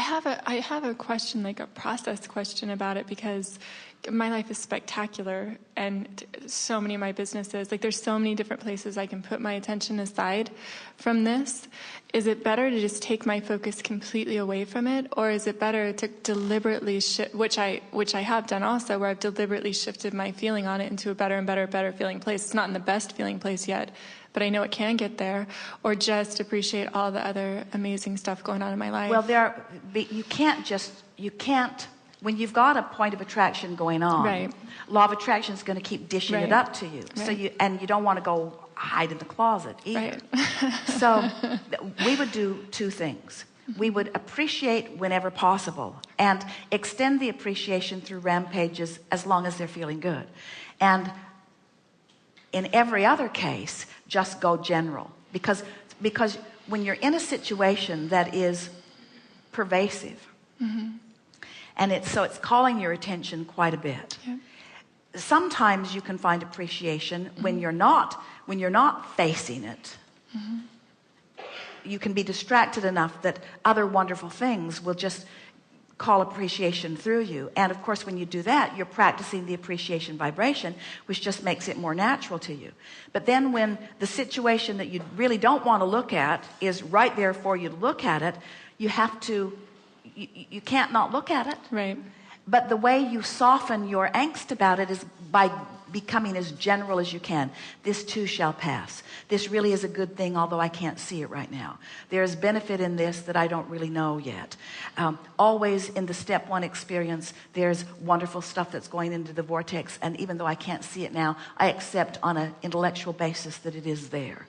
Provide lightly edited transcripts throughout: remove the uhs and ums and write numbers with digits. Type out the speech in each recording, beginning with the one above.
I have a question, like a process question about it, because my life is spectacular, and so many of my businesses, like there's so many different places I can put my attention aside from this. Is it better to just take my focus completely away from it, or is it better to deliberately shift, which I have done also, where I've deliberately shifted my feeling on it into a better and better feeling place? It's not in the best feeling place yet, but I know it can get there, or just appreciate all the other amazing stuff going on in my life. Well, you can't, when you've got a point of attraction going on, right. Law of attraction is going to keep dishing right. it up to you. Right. So you don't want to go hide in the closet either. Right. So we would do two things. We would appreciate whenever possible and extend the appreciation through rampages as long as they're feeling good. And in every other case, just go general, because when you're in a situation that is pervasive, mm-hmm. and it's calling your attention quite a bit. Yeah. Sometimes you can find appreciation mm-hmm. when you're not facing it. Mm-hmm. You can be distracted enough that other wonderful things will just call appreciation through you. And of course, when you do that, you're practicing the appreciation vibration, which just makes it more natural to you. But then when the situation that you really don't want to look at is right there for you to look at it, you can't not look at it. Right. But the way you soften your angst about it is by becoming as general as you can. This too shall pass. This really is a good thing, although I can't see it right now. There is benefit in this that I don't really know yet. Always in the step one experience, there's wonderful stuff that's going into the vortex, and even though I can't see it now, I accept on an intellectual basis that it is there.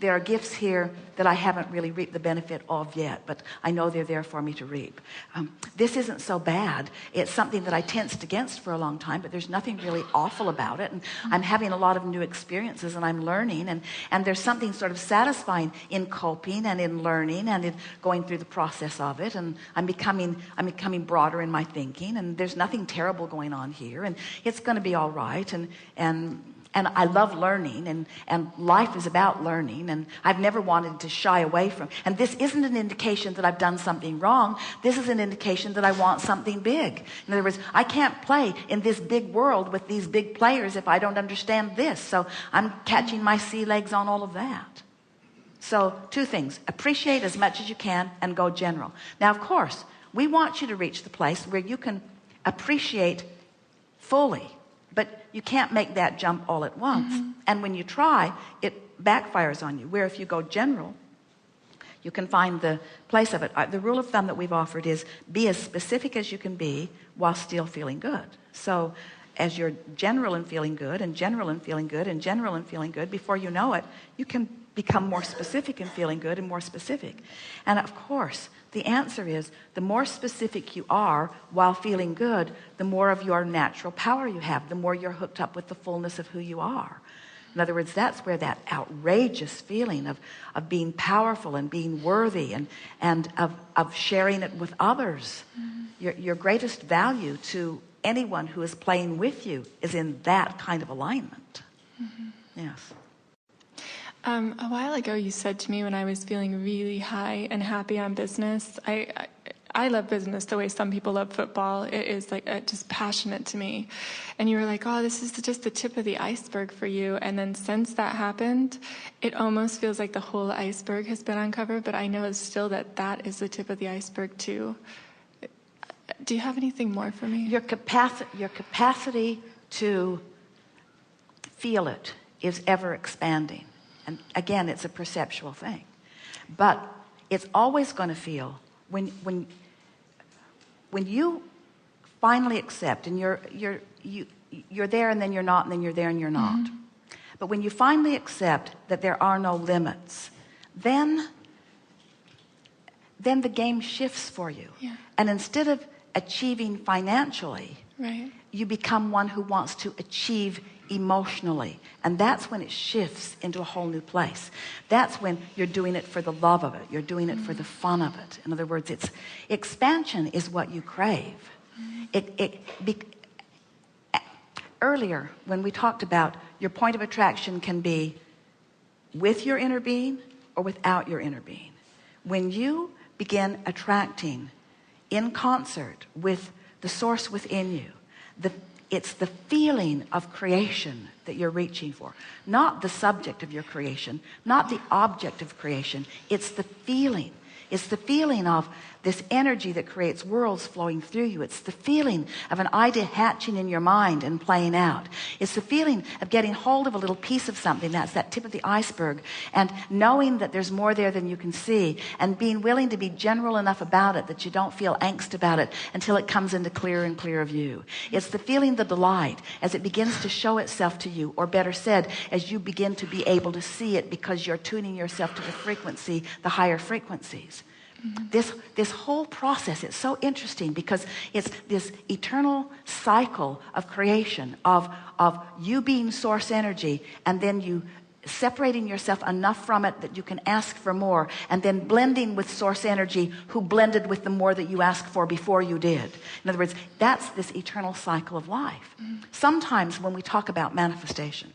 There are gifts here that I haven't really reaped the benefit of yet, but I know they're there for me to reap. This isn't so bad. It's something that I tensed against for a long time, but there's nothing really awful about it. And I'm having a lot of new experiences, and I'm learning, and there's something sort of satisfying in coping and in learning and in going through the process of it. And I'm becoming broader in my thinking, and there's nothing terrible going on here, and it's going to be all right. And I love learning, and life is about learning, and I've never wanted to shy away from. And this isn't an indication that I've done something wrong. This is an indication that I want something big. In other words, I can't play in this big world with these big players if I don't understand this. So I'm catching my sea legs on all of that. So two things: appreciate as much as you can and go general. Now, of course, we want you to reach the place where you can appreciate fully. But you can't make that jump all at once. Mm-hmm. And when you try, it backfires on you. Where if you go general, you can find the place of it. The rule of thumb that we've offered is be as specific as you can be while still feeling good. So as you're general and feeling good and general and feeling good and general and feeling good, before you know it, you can become more specific and feeling good and more specific. And of course, the answer is the more specific you are while feeling good, the more of your natural power you have, the more you're hooked up with the fullness of who you are. In other words, that's where that outrageous feeling of being powerful and being worthy and of sharing it with others, mm-hmm. your greatest value to anyone who is playing with you is in that kind of alignment. Mm-hmm. Yes. A while ago, you said to me when I was feeling really high and happy on business, I love business the way some people love football. It is like just passionate to me. And you were like, oh, this is just the tip of the iceberg for you. And then since that happened, it almost feels like the whole iceberg has been uncovered. But I know still that is the tip of the iceberg too. Do you have anything more for me? Your capacity to feel it is ever expanding. And again, it's a perceptual thing. But it's always going to feel when you finally accept, and you're there and then you're not, and then you're there and you're not. Mm-hmm. But when you finally accept that there are no limits, then the game shifts for you. Yeah. And instead of achieving financially, right. you become one who wants to achieve emotionally. And that's when it shifts into a whole new place. That's when you're doing it for the love of it. You're doing it for the fun of it. In other words, expansion is what you crave. Earlier, when we talked about your point of attraction can be with your inner being or without your inner being. When you begin attracting in concert with the source within you. It's the feeling of creation that you're reaching for, not the subject of your creation, not the object of creation. It's the feeling. It's the feeling of this energy that creates worlds flowing through you. It's the feeling of an idea hatching in your mind and playing out. It's the feeling of getting hold of a little piece of something, that's that tip of the iceberg, and knowing that there's more there than you can see, and being willing to be general enough about it that you don't feel angst about it until it comes into clearer and clearer view. It's the feeling, the delight, as it begins to show itself to you, or better said, as you begin to be able to see it because you're tuning yourself to the frequency, the higher frequencies. This whole process, it's so interesting because it's this eternal cycle of creation, of you being source energy, and then you separating yourself enough from it that you can ask for more, and then blending with source energy who blended with the more that you asked for before you did. In other words, that's this eternal cycle of life. Sometimes when we talk about manifestation,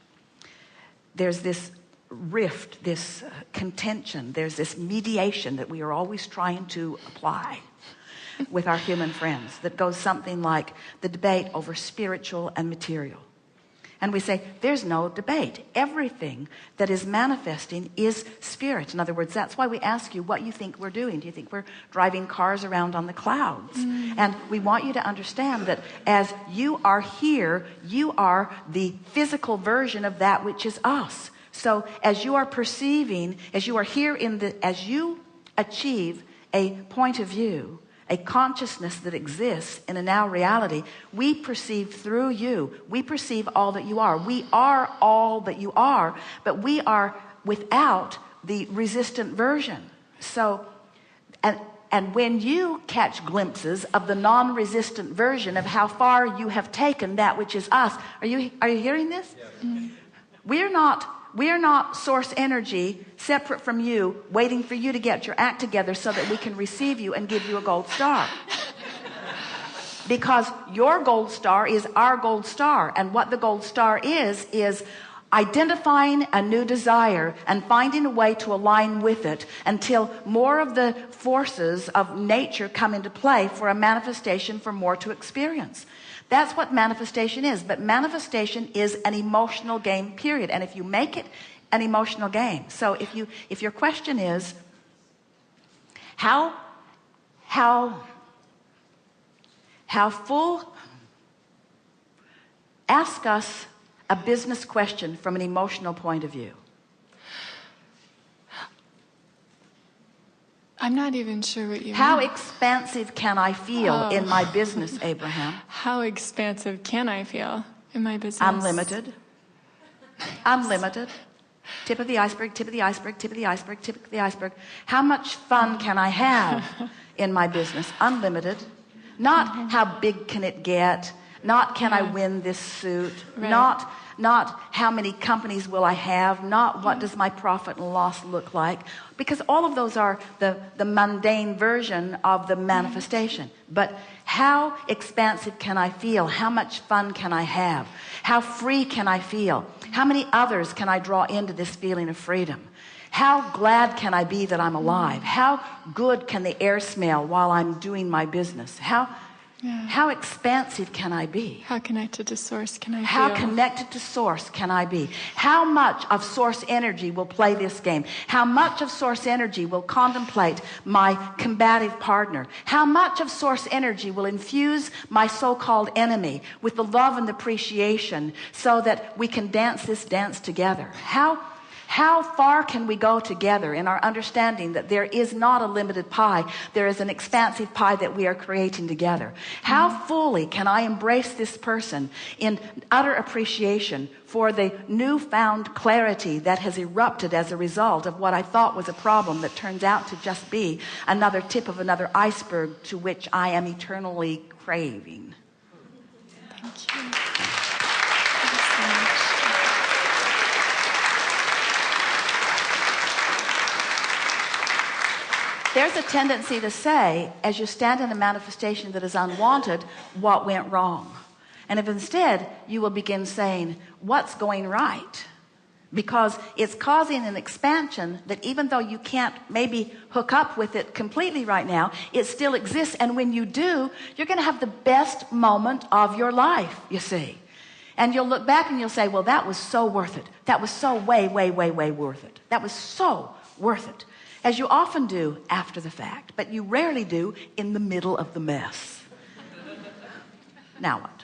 there's this rift, this contention, there's this mediation that we are always trying to apply with our human friends that goes something like the debate over spiritual and material. And we say, there's no debate. Everything that is manifesting is spirit. In other words, that's why we ask you what you think we're doing. Do you think we're driving cars around on the clouds? And we want you to understand that as you are here, you are the physical version of that which is us. So as you are perceiving, as you are here as you achieve a point of view, a consciousness that exists in a now reality, we perceive through you. We perceive all that you are. We are all that you are, but we are without the resistant version. So, and when you catch glimpses of the non-resistant version of how far you have taken that which is us, are you hearing this? Yeah. We are not source energy separate from you, waiting for you to get your act together so that we can receive you and give you a gold star. Because your gold star is our gold star. And what the gold star is identifying a new desire and finding a way to align with it until more of the forces of nature come into play for a manifestation, for more to experience. That's what manifestation is. But manifestation is an emotional game, period. And if you make it an emotional game, so if your question is how full, ask us a business question from an emotional point of view. I'm not even sure what you How mean. expansive can I feel in my business, Abraham? How expansive can I feel in my business? Unlimited. Unlimited. Tip of the iceberg, tip of the iceberg, tip of the iceberg, tip of the iceberg. How much fun can I have in my business? Unlimited. Not how big can it get? Not can I win this suit? Right. Not how many companies will I have? Not what does my profit and loss look like? Because all of those are the mundane version of the manifestation. But how expansive can I feel? How much fun can I have? How free can I feel? How many others can I draw into this feeling of freedom? How glad can I be that I'm alive? How good can the air smell while I'm doing my business? How expansive can I be? How connected to source can I feel? How connected to source can I be? How much of source energy will play this game? How much of source energy will contemplate my combative partner? How much of source energy will infuse my so-called enemy with the love and appreciation so that we can dance this dance together? How far can we go together in our understanding that there is not a limited pie, there is an expansive pie that we are creating together? How fully can I embrace this person in utter appreciation for the newfound clarity that has erupted as a result of what I thought was a problem that turns out to just be another tip of another iceberg to which I am eternally craving? Thank you. There's a tendency to say, as you stand in a manifestation that is unwanted, what went wrong? And if instead you will begin saying, what's going right? because it's causing an expansion that even though you can't maybe hook up with it completely right now, it still exists. And when you do, you're going to have the best moment of your life, you see. And you'll look back and you'll say, well, that was so worth it. That was so way, way, way, way worth it. That was so worth it. As you often do after the fact, but you rarely do in the middle of the mess. Now what?